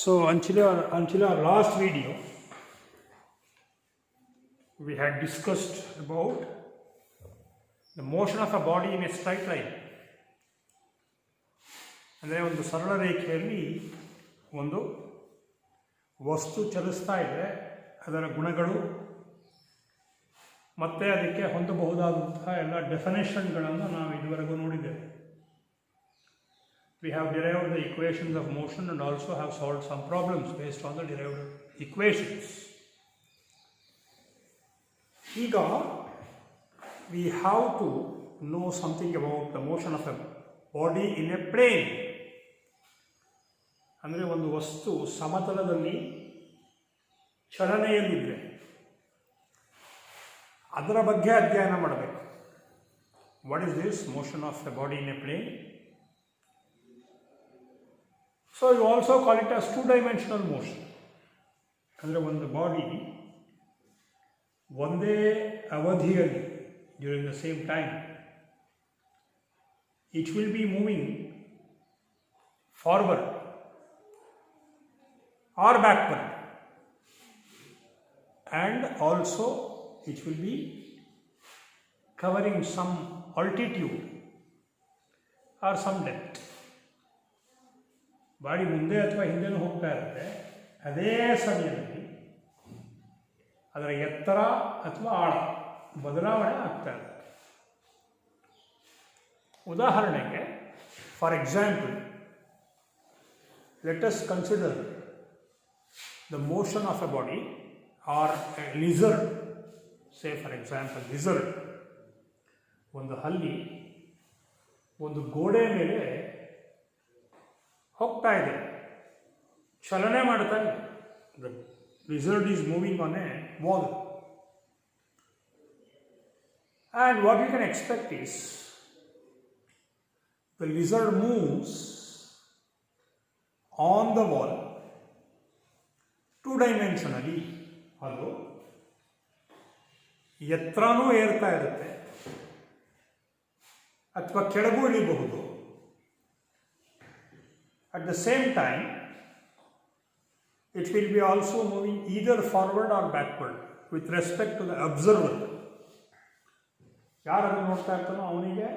So until our last video, we had discussed about the motion of a body in a straight line. ಅಂದರೆ ಒಂದು ಸರಳ ರೇಖೆಯಲ್ಲಿ ಒಂದು ವಸ್ತು ಚಲಿಸ್ತಾ ಇದೆ, ಅದರ ಗುಣಗಳು ಮತ್ತು ಅದಕ್ಕೆ ಹೊಂದಬಹುದಾದಂತಹ ಎಲ್ಲ ಡೆಫಿನೇಷನ್ಗಳನ್ನು ನಾವು ಇದುವರೆಗೂ ನೋಡಿದ್ದೇವೆ. We have derived the equations of motion and also have solved some problems based on the derived equations. Now, we have to know something about the motion of a body in a plane. ಅಂದರೆ ಒಂದು ವಸ್ತು ಸಮತಲದಲ್ಲಿ ಚಲನೆಯಲ್ಲಿದ್ದರೆ ಅದರ ಬಗ್ಗೆ ಅಧ್ಯಯನ ಮಾಡಬೇಕು. What is this motion of a body in a plane? So you also call it as two-dimensional motion. ಅಂದರೆ ಒಂದು ಬಾಡಿ ಒಂದೇ ಅವಧಿಯಲ್ಲಿ during the same time it will be moving forward or backward, and also it will be covering some altitude or some depth. Body ಮುಂದೆ ಅಥವಾ ಹಿಂದೆನೂ ಹೋಗ್ತಾ ಇರುತ್ತೆ, ಅದೇ ಸಮಯದಲ್ಲಿ ಅದರ ಎತ್ತರ ಅಥವಾ ಆಳ ಬದಲಾವಣೆ ಆಗ್ತಾ ಇರುತ್ತೆ. ಉದಾಹರಣೆಗೆ, for example, let us consider the motion of a body or a lizard. Say for example lizard, ಒಂದು ಹಲ್ಲಿ ಒಂದು ಗೋಡೆ ಮೇಲೆ ಹೋಗ್ತಾ ಇದೆ, ಚಲನೆ ಮಾಡ್ತಾ ಇದೆ. The lizard is moving on a wall, and what you can expect is the lizard moves on the wall two-dimensionally. ಅದು ಎತ್ತರನೂ ಏರ್ತಾ ಇರುತ್ತೆ ಅಥವಾ ಕೆಳಗೂ ಇಳಿಬಹುದು. At the same time, it will be also moving either forward or backward with respect to the observer. ಯಾರನ್ನು ನೋಡ್ತಾ ಇರ್ತಾನೋ ಅವನಿಗೆ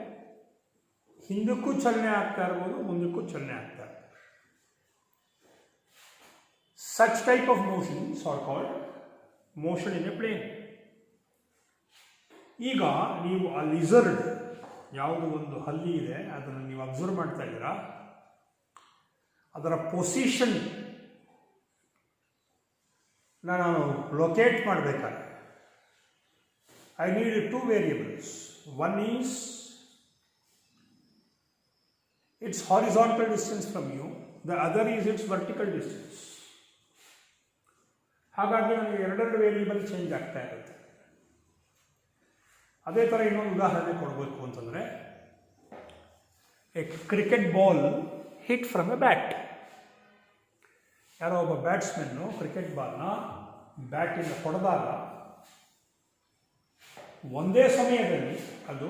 ಹಿಂದಕ್ಕೂ ಚಲನೆ ಆಗ್ತಾ ಇರ್ಬೋದು, ಮುಂದಕ್ಕೂ ಚಲನೆ ಆಗ್ತಾ ಇರ್ಬೋದು. Such type of motions are called motion in a plane. ಈಗ ನೀವು ಆ ಲಿಸರ್ಡ್, ಯಾವುದು ಒಂದು ಹಲ್ಲಿ ಇದೆ ಅದನ್ನು ನೀವು ಅಬ್ಸರ್ವ್ ಮಾಡ್ತಾ ಇದ್ದೀರಾ, ಅದರ ಪೊಸಿಷನ್ ನಾನು ಲೊಕೇಟ್ ಮಾಡಬೇಕಾದ್ರೆ I need two variables. One is its horizontal distance from you, the other is its vertical distance. ಹಾಗಾಗಿ ನನಗೆ ಎರಡೆರಡು ವೇರಿಯಬಲ್ ಚೇಂಜ್ ಆಗ್ತಾ ಇರುತ್ತೆ. ಅದೇ ಥರ ಇನ್ನೊಂದು ಉದಾಹರಣೆ ಕೊಡಬೇಕು ಅಂತಂದರೆ, A cricket ball hit from A bat. ಯಾರೋ ಒಬ್ಬ ಬ್ಯಾಟ್ಸ್ಮನ್ನು ಕ್ರಿಕೆಟ್ ಬಾಲ್ನ ಬ್ಯಾಟಿಂದ ಹೊಡೆದಾಗ ಒಂದೇ ಸಮಯದಲ್ಲಿ ಅದು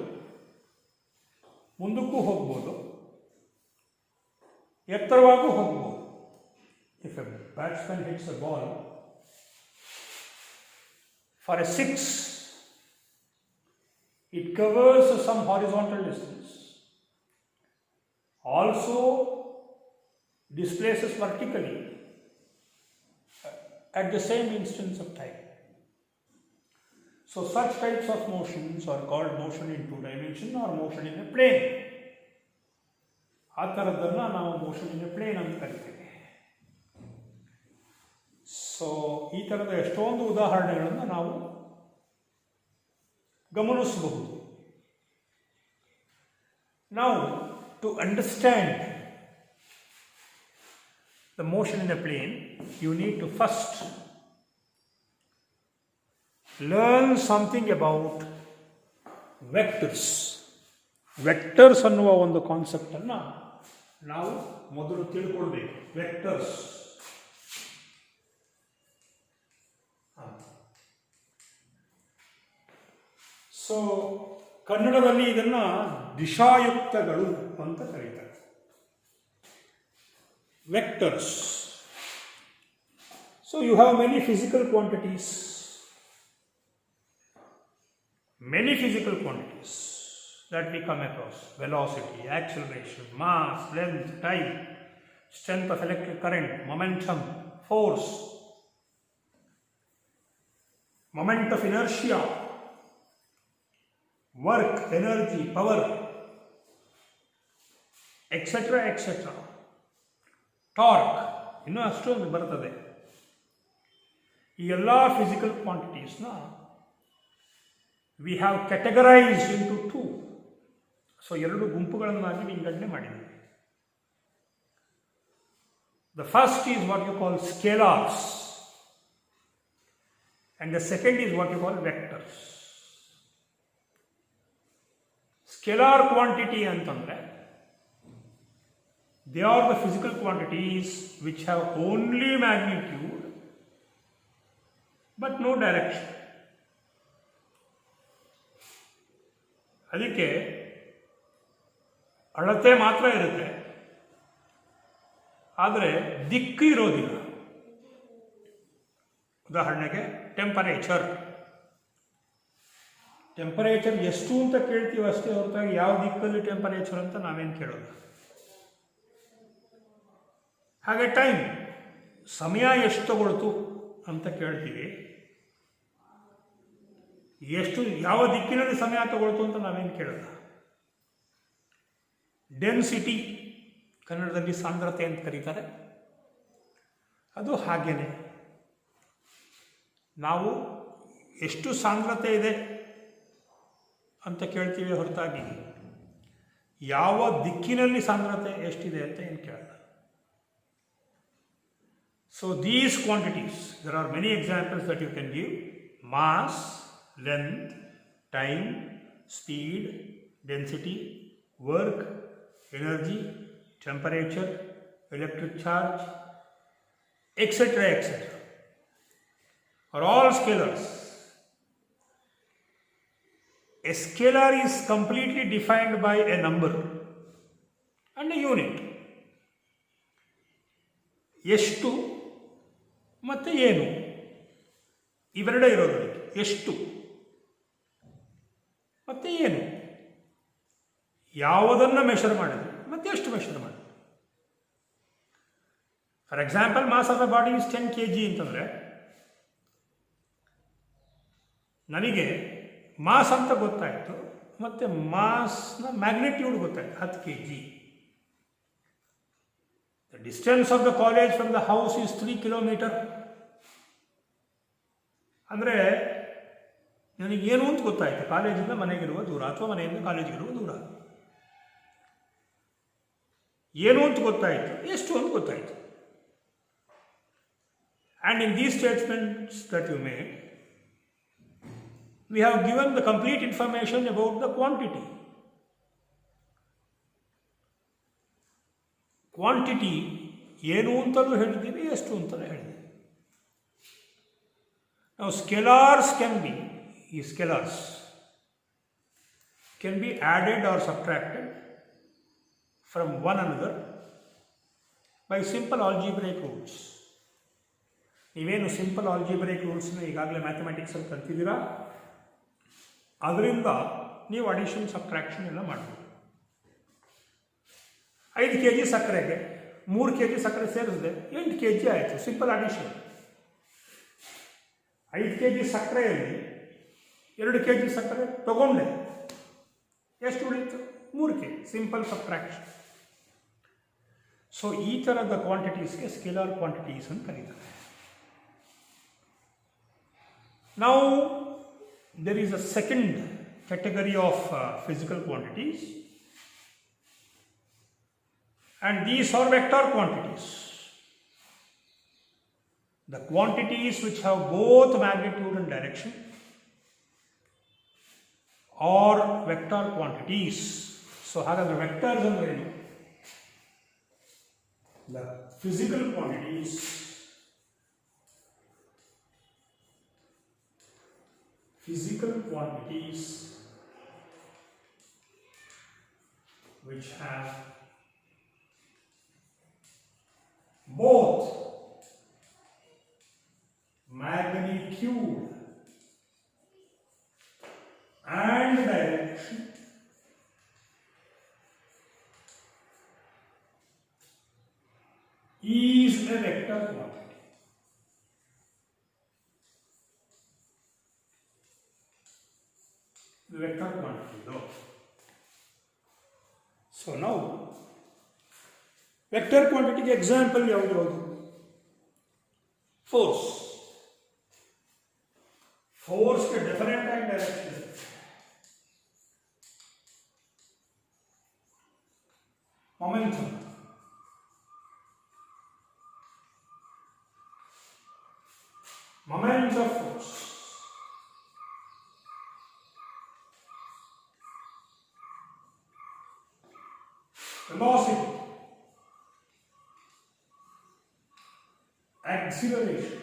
ಮುಂದಕ್ಕೂ ಹೋಗ್ಬೋದು, ಎತ್ತರವಾಗೂ ಹೋಗ್ಬೋದು. If A batsman hits A ball for a 6, it covers some horizontal distance, also displaces vertically at the same instance of time. So such types of motions are called motion in two dimension or motion in a plane. ಆ ಥರದ್ದನ್ನು ನಾವು motion in a plane ಅಂತ ಕರಿತೀವಿ. So ಈ ಥರದ ಎಷ್ಟೊಂದು ಉದಾಹರಣೆಗಳನ್ನು ನಾವು ಗಮನಿಸಬಹುದು. ನಾವು to understand the motion in a plane, you need to first learn something about vectors. Vectors ಅನ್ನುವ ಒಂದು ಕಾನ್ಸೆಪ್ಟನ್ನು ನಾವು ಮೊದಲು ತಿಳ್ಕೊಳ್ಬೇಕು. ವೆಕ್ಟರ್ಸ್ ಸೊ ಕನ್ನಡದಲ್ಲಿ ಇದನ್ನು ದಿಶಾಯುಕ್ತಗಳು ಅಂತ ಕರೀತಾರೆ. Vectors So you have many physical quantities that we come across: velocity, acceleration, mass, length, time, strength of electric current, momentum, force, moment of inertia, work, energy, power, etc., etc. Torque, ಇನ್ನೂ ಅಷ್ಟೊಂದು ಬರ್ತದೆ. ಈ ಎಲ್ಲ physical ಕ್ವಾಂಟಿಟೀಸ್ನ we have categorised into two. So ಎರಡು ಗುಂಪುಗಳನ್ನಾಗಿ ವಿಂಗಡಣೆ ಮಾಡಿದ್ದೀವಿ. The first is what you call scalars, and the second is what you call vectors. Scalar quantity ಅಂತಂದ್ರೆ they are the physical quantities which have only magnitude but no direction. ಅದಕ್ಕೆ ಅಳತೆ ಮಾತ್ರ ಇರುತ್ತೆ, ಆದರೆ ದಿಕ್ಕು ಇರೋದಿಲ್ಲ. ಉದಾಹರಣೆಗೆ ಟೆಂಪರೇಚರ್ ಎಷ್ಟು ಅಂತ ಕೇಳ್ತೀವಿ ಅಷ್ಟೇ ಹೊರತಾಗಿ ಯಾವ ದಿಕ್ಕಲ್ಲಿ ಟೆಂಪರೇಚರ್ ಅಂತ ನಾವೇನು ಕೇಳೋದು. ಹಾಗೆ ಟೈಮ್, ಸಮಯ ಎಷ್ಟು ತಗೊಳ್ತು ಅಂತ ಕೇಳ್ತೀವಿ, ಯಾವ ದಿಕ್ಕಿನಲ್ಲಿ ಸಮಯ ತಗೊಳ್ತು ಅಂತ ನಾವೇನು ಕೇಳೋದು. ಡೆನ್ಸಿಟಿ, ಕನ್ನಡದಲ್ಲಿ ಸಾಂದ್ರತೆ ಅಂತ ಕರೀತಾರೆ, ಅದು ಹಾಗೇನೆ. ನಾವು ಎಷ್ಟು ಸಾಂದ್ರತೆ ಇದೆ ಅಂತ ಕೇಳ್ತೀವಿ ಹೊರತಾಗಿ ಯಾವ ದಿಕ್ಕಿನಲ್ಲಿ ಸಾಂದ್ರತೆ ಎಷ್ಟಿದೆ ಅಂತ ಏನು ಕೇಳಲ್ಲ. So these quantities, there are many examples that you can give: mass, length, time, speed, density, work, energy, temperature, electric charge, etc., etc. are all scalars. A scalar is completely defined by a number and a unit. ಎಷ್ಟು ಮತ್ತು ಏನು, ಇವೆರಡೇ ಇರೋದು. ಎಷ್ಟು ಮತ್ತು ಏನು, ಯಾವುದನ್ನು measure ಮಾಡಿದ್ವಿ ಮತ್ತು ಎಷ್ಟು ಮೆಷರ್ ಮಾಡಿದ್ವಿ. For example, mass of a body is 10 kg ಅಂತಂದರೆ ನನಗೆ ಮಾಸ್ ಅಂತ ಗೊತ್ತಾಯಿತು ಮತ್ತು ಮಾಸ್ನ ಮ್ಯಾಗ್ನಿಟ್ಯೂಡ್ ಗೊತ್ತಾಯಿತು 10 kg. The distance of the college from the house is 3 km. ಅಂದರೆ ನನಗೇನು ಅಂತ ಗೊತ್ತಾಯಿತು, ಕಾಲೇಜಿಂದ ಮನೆಗಿರುವ ದೂರ ಅಥವಾ ಮನೆಯಿಂದ ಕಾಲೇಜಿಗಿರುವ ದೂರ. ಏನು ಅಂತ ಗೊತ್ತಾಯಿತು, ಎಷ್ಟು ಅಂತ ಗೊತ್ತಾಯಿತು. And in these statements that you made, we have given the complete information about the quantity. Quantity ಏನು ಅಂತಲೂ ಹೇಳಿದ್ದೀವಿ, ಎಷ್ಟು ಅಂತಲೂ ಹೇಳಿದ್ದೀವಿ. Now scalars can be added or subtracted from one another by simple algebraic rules. ನೀವೇನು simple algebraic ರೂಲ್ಸ್ನ ಈಗಾಗಲೇ ಮ್ಯಾಥಮೆಟಿಕ್ಸಲ್ಲಿ ಕಲ್ತಿದ್ದೀರಾ, ಅದರಿಂದ ನೀವು ಅಡಿಷನ್ ಸಬ್ಟ್ರಾಕ್ಷನ್ ಎಲ್ಲ ಮಾಡ್ಬೋದು. 5 kg ಸಕ್ಕರೆಗೆ 3 kg ಸಕ್ಕರೆ ಸೇರಿಸಿದೆ, 8 kg ಆಯಿತು. Simple addition. 5 kg ಸಕ್ಕರೆಯಲ್ಲಿ 2 kg ಸಕ್ಕರೆ ತಗೊಂಡೆ, ಎಷ್ಟು ಉಳಿಯಿತು? 3 kg. Simple subtraction. ಸೊ ಈ ಥರದ ಕ್ವಾಂಟಿಟೀಸ್ಗೆ ಸ್ಕೇಲಾರ್ ಕ್ವಾಂಟಿಟೀಸ್ ಅಂತ ಕರೀತಾರೆ. Now there is a second category of physical quantities, and these are vector quantities. The quantities which have both magnitude and direction are vector quantities. So ಹಾಗಾದರೆ vectors ಅಂದರೆ ಏನು? The physical quantities which have both and direction is a vector quantity. Vector quantity though. So now vector quantity example ಯಾವುದು? Force. Force के different time direction. Momentum. Moments of force. Velocity. Acceleration.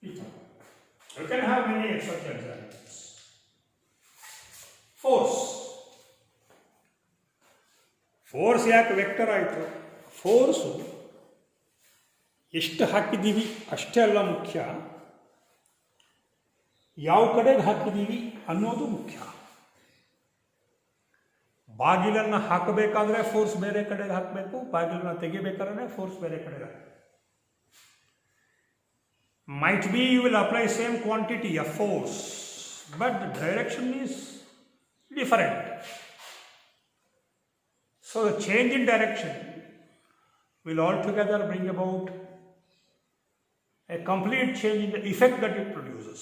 You can have many such examples. Force. Force ಯಾಕೆ vector ಆಯಿತು? Force ಎಷ್ಟು ಹಾಕಿದ್ದೀವಿ ಅಷ್ಟೇ ಅಲ್ಲ ಮುಖ್ಯ, ಯಾವ ಕಡೆಗೆ ಹಾಕಿದ್ದೀವಿ ಅನ್ನೋದು ಮುಖ್ಯ. ಬಾಗಿಲನ್ನು ಹಾಕಬೇಕಾದ್ರೆ ಫೋರ್ಸ್ ಬೇರೆ ಕಡೆಗೆ ಹಾಕಬೇಕು, ಬಾಗಿಲನ್ನು ತೆಗಿಬೇಕಾದ್ರೆ ಫೋರ್ಸ್ ಬೇರೆ ಕಡೆಗೆ ಹಾಕಬೇಕು. Might be you will apply same quantity of force, but the direction is different. So the change in direction will altogether bring about a complete change in the effect that it produces.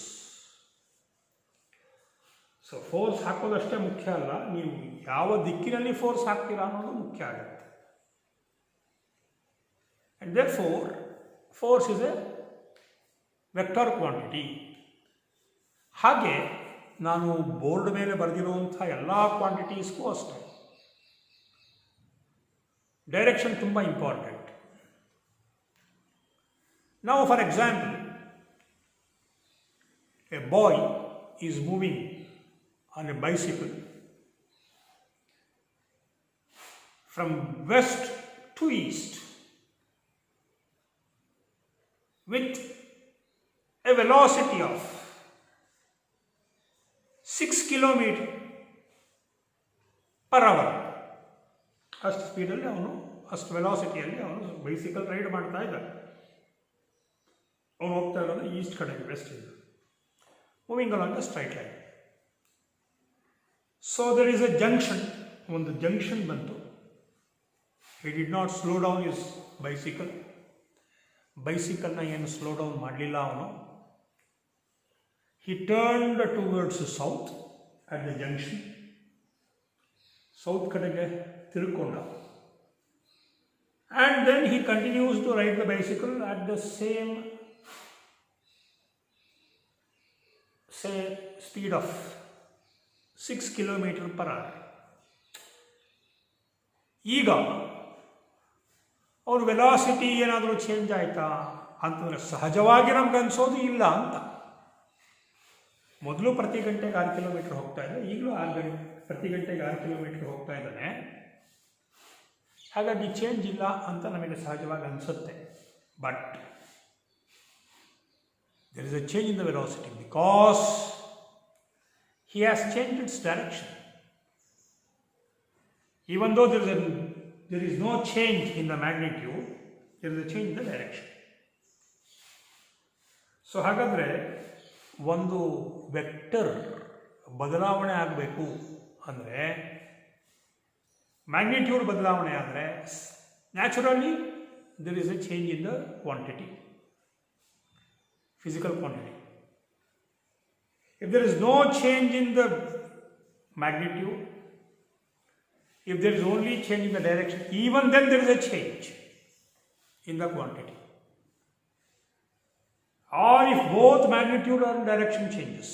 So force ಹಾಕೋದಷ್ಟೇ ಮುಖ್ಯ ಅಲ್ಲ, ನೀವು ಯಾವ ದಿಕ್ಕಿನಲ್ಲಿ force ಹಾಕ್ತೀರಾ ಅನ್ನೋದು ಮುಖ್ಯ ಆಗುತ್ತೆ. And therefore force is A vector quantity. ಹಾಗೆ ನಾನು ಬೋರ್ಡ್ ಮೇಲೆ ಬರೆದಿರುವಂಥ ಎಲ್ಲ ಕ್ವಾಂಟಿಟೀಸ್ಗೂ ಅಷ್ಟೇ ಡೈರೆಕ್ಷನ್ ತುಂಬ ಇಂಪಾರ್ಟೆಂಟ್. ನಾವು for example, a boy is moving on a bicycle from west to east with a velocity of 6 km per hour. ಅಷ್ಟು ಸ್ಪೀಡಲ್ಲಿ ಅವನು, ಅಷ್ಟು ವೆಲಾಸಿಟಿಯಲ್ಲಿ ಅವನು ಬೈಸಿಕಲ್ ರೈಡ್ ಮಾಡ್ತಾ ಇದ್ದಾನೆ. ಅವನು ಹೋಗ್ತಾ ಇರೋದು ಈಸ್ಟ್ ಕಡೆಗೆ, ವೆಸ್ಟಿಂದ, moving along the straight line. So there is a junction. ಒಂದು ಜಂಕ್ಷನ್ ಬಂತು. He did not slow down his bicycle. ಬೈಸಿಕಲ್ನ ಏನು ಸ್ಲೋ ಡೌನ್ ಮಾಡಲಿಲ್ಲ ಅವನು. He turned towards south at the junction. South ಕಡೆಗೆ ತಿರುಕೊಂಡ. And then he continues to ride the bicycle at the same, say, speed of 6 km per hour. ಈಗ ಅವ್ರ velocity ಏನಾದರೂ change ಆಯಿತಾ ಅಂತಂದರೆ ಸಹಜವಾಗಿ ನಮ್ಗೆ ಅನಿಸೋದು ಇಲ್ಲ ಅಂತ. ಮೊದಲು ಪ್ರತಿ ಗಂಟೆಗೆ 6 ಕಿಲೋಮೀಟರ್ ಹೋಗ್ತಾ ಇದ್ದ, ಈಗಲೂ ಪ್ರತಿ ಗಂಟೆಗೆ 6 ಕಿಲೋಮೀಟರ್ ಹೋಗ್ತಾ ಇದ್ದಾನೆ. ಹಾಗಾಗಿ ಚೇಂಜ್ ಇಲ್ಲ ಅಂತ ನಮಗೆ ಸಹಜವಾಗಿ ಅನಿಸುತ್ತೆ. But there is a change in the velocity because he has changed its direction. Even though there is no change in the magnitude, there is a change in the direction. So ಹಾಗಾದರೆ ಒಂದು vector ಬದಲಾವಣೆ ಆಗಬೇಕು ಅಂದರೆ, magnitude ಬದಲಾವಣೆ ಆದರೆ naturally there is a change in the quantity, physical quantity. If there is no change in the magnitude, if there is only change in the direction, even then there is a change in the quantity. Or if both magnitude or direction changes,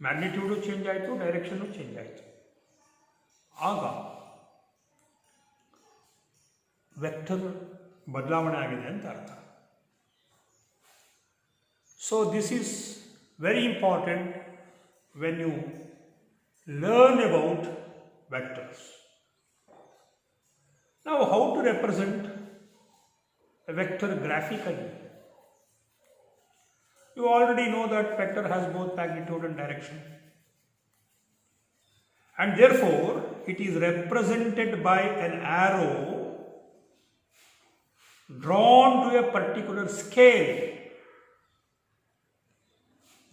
magnitude change ಆಯಿತು, direction change ಆಯಿತು, ಆಗ vector ಬದಲಾವಣೆ ಆಗಿದೆ ಅಂತ ಅರ್ಥ. So this is very important when you learn about vectors. Now, how to represent a vector graphically? You already know that vector has both magnitude and direction. And therefore, it is represented by an arrow drawn to a particular scale.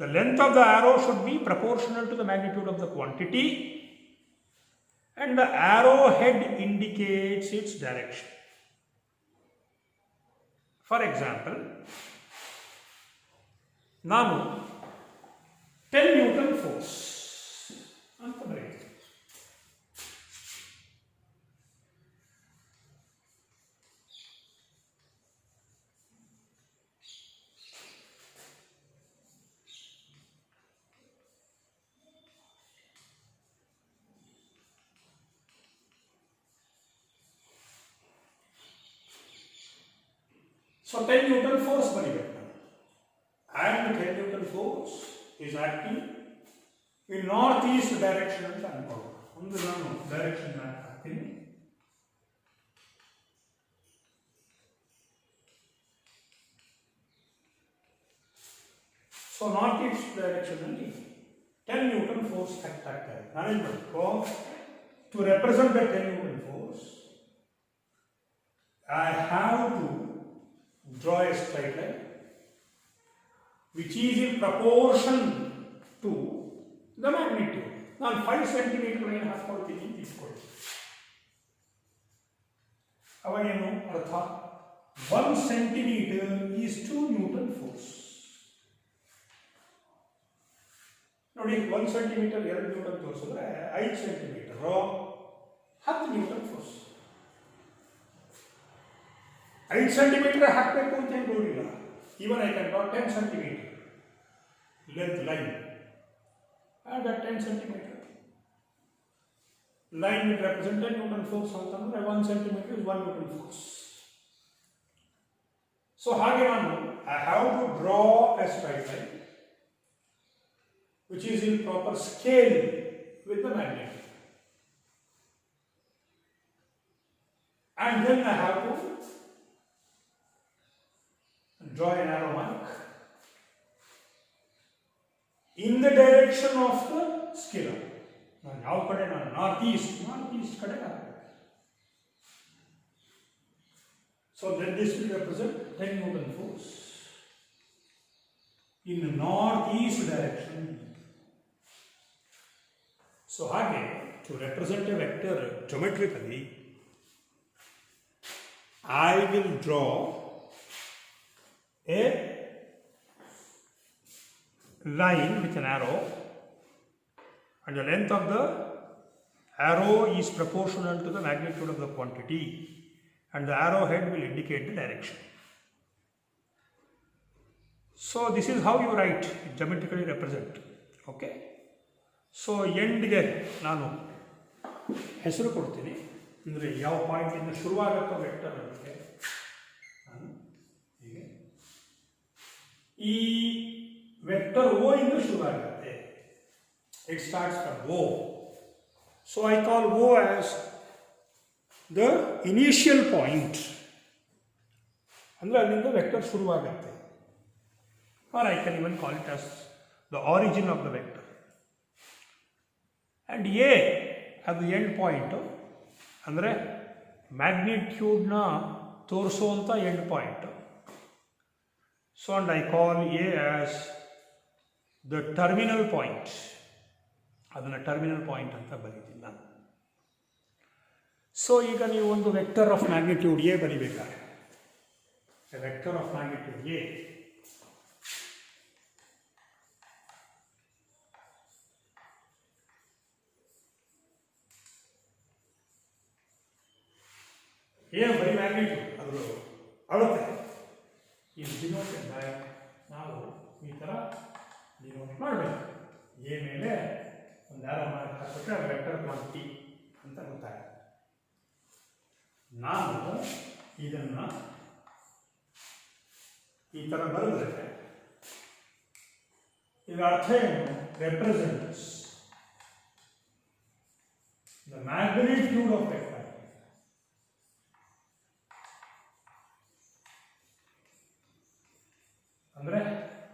The length of the arrow should be proportional to the magnitude of the quantity, and the arrow head indicates its direction. For example, ನಾನು 10 Newton force ಅಂತ ಬರೆಯುತ್ತೇನೆ. So 10 Newton force ಬರೀಬೇಕು. And 10 Newton force is acting in northeast direction ಅಂತ ಅನ್ಕೊಳ್ಳೋಣ. ಒಂದು ನಾನು direction ಹಾಕ್ತೀನಿ. So northeast direction ಅಲ್ಲಿ 10 Newton force act ಆಗ್ತಾ ಇದೆ. ನಾನೇನು ಮಾಡಬೇಕು? To represent the 10 Newton force, I have to draw a straight line which is in proportion to the magnitude. ನಾನು 5 centimeter ಲೈನ್ ಹಾಕ್ಕೊಳ್ತೀನಿ ಅಂತ ಇಟ್ಕೊಳ್ಳಿ. ಅವಾಗೇನು ಅರ್ಥ? 1 centimeter is 2 Newton force. ನೋಡಿ, 1 centimeter 2 Newton ತೋರಿಸಿದ್ರೆ 5 centimeter 10 Newton force. 5 centimeter ಹಾಕಬೇಕು ಅಂತ ಏನು ನೋಡಿಲ್ಲ. Even I can draw 10 centimeter length line, and that 10 centimeter line will represent 10 Newton force ಅಂತಂದ್ರೆ 1 centimeter is 1 Newton force. So ಹಾಗೆ ನಾನು I have to draw a straight line which is in proper scale with the magnet, and then I have to draw an arrow mark in the direction of the scalar. ನಾನು ಯಾವ ಕಡೆ? ನಾನು northeast ಕಡೆ ಹಾಕಬೇಕು. So then this will represent 10 Newton force in the northeast direction. So ಹಾಗೆ to represent a vector geometrically, I will draw a line with an arrow, and the length of the arrow is proportional to the magnitude of the quantity, and the arrow head will indicate the direction. So this is how you write, geometrically represent. Okay, so end ಗೆ ನಾನು ಹೆಸರು ಕೊಡ್ತೀನಿ. ಅಂದರೆ ಯಾವ ಪಾಯಿಂಟಿಂದ ಶುರುವಾಗುತ್ತೋ vector ಅದಕ್ಕೆ ನಾನು ಹೀಗೆ ಈ ವೆಕ್ಟರ್ ಓ ಇಂದ ಶುರುವಾಗುತ್ತೆ. It starts from O. So I call O as the initial point. ಅಂದರೆ ಅಲ್ಲಿಂದ ವೆಕ್ಟರ್ ಶುರುವಾಗುತ್ತೆ. Or I can even call it as the origin of the vector. And A ಅದು ಎಂಡ್ ಪಾಯಿಂಟು, ಅಂದರೆ ಮ್ಯಾಗ್ನಿಟ್ಯೂಡ್ನ ತೋರಿಸುವಂಥ end point. So and I call A as the terminal point. ಅದನ್ನು terminal point ಅಂತ ಬರೀತೀನಿ ನಾನು. ಸೊ ಈಗ ನೀವು ಒಂದು ವೆಕ್ಟರ್ ಆಫ್ ಮ್ಯಾಗ್ನಿಟ್ಯೂಡ್ ಎ ಬರೀಬೇಕಾದ್ರೆ, ವೆಕ್ಟರ್ ಆಫ್ ಮ್ಯಾಗ್ನಿಟ್ಯೂಡ್ ಎ ಬರೀ ಮ್ಯಾಗ್ನಿಟ್ಯೂಡ್ ಅದು ಅಳತೆ is denoted by, ನಾವು ಈ ಥರ ಡಿನೋಟ್ ಮಾಡಬೇಕು. ಎ ಮೇಲೆ ಒಂದು ಆರೋ ಮಾರ್ಕ್ ಹಾಕಿಬಿಟ್ರೆ ವೆಕ್ಟರ್ ಕ್ವಾಂಟಿಟಿ ಅಂತ ಗೊತ್ತಾಗುತ್ತೆ. ನಾನು ಇದನ್ನು ಈ ಥರ ಬರೆದ್ರೆ ಇದರ ಅರ್ಥ ಏನು? Represents the magnitude of vector. ಅಂದರೆ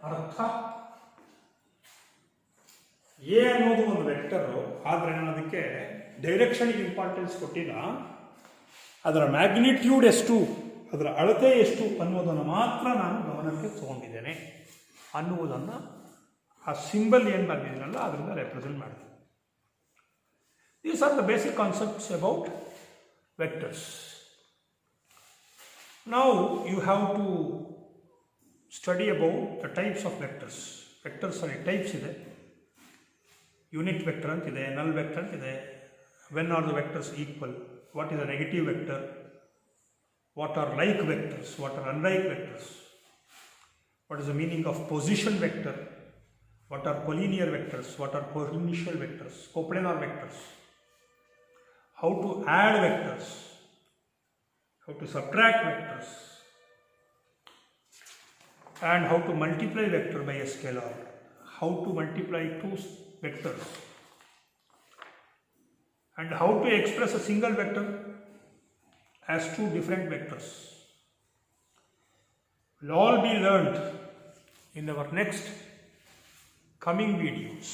ಅರ್ಥ ಅರ್ಥ? ಎ ಅನ್ನೋದು ಒಂದು ವೆಕ್ಟರು, ಆದರೆ ನಾನು ಅದಕ್ಕೆ ಡೈರೆಕ್ಷನ್ಗೆ ಇಂಪಾರ್ಟೆನ್ಸ್ ಕೊಟ್ಟಿಲ್ಲ. ಅದರ ಮ್ಯಾಗ್ನಿಟ್ಯೂಡ್ ಎಷ್ಟು, ಅದರ ಅಳತೆ ಎಷ್ಟು ಅನ್ನೋದನ್ನು ಮಾತ್ರ ನಾನು ಗಮನಕ್ಕೆ ತಗೊಂಡಿದ್ದೇನೆ ಅನ್ನುವುದನ್ನು ಆ ಸಿಂಬಲ್ ಏನು ಬಂದಿದ್ದೀನಲ್ಲ ಅದರಿಂದ ರೆಪ್ರೆಸೆಂಟ್ ಮಾಡ್ತೀನಿ. These are the basic concepts about vectors. Now you have to study about the types of vectors. Vectors are types ಇದೆ. Unit vector ಅಂತಿದೆ, null vector ಅಂತಿದೆ. When are the vectors equal? What is a negative vector? What are like vectors? What are unlike vectors? What is the meaning of position vector? What are collinear vectors? What are coinitial vectors? Coplanar vectors? How to add vectors? How to subtract vectors? And how to multiply vector by a scalar? How to multiply two vectors? And how to express a single vector as two different vectors will all be learned in our next coming videos.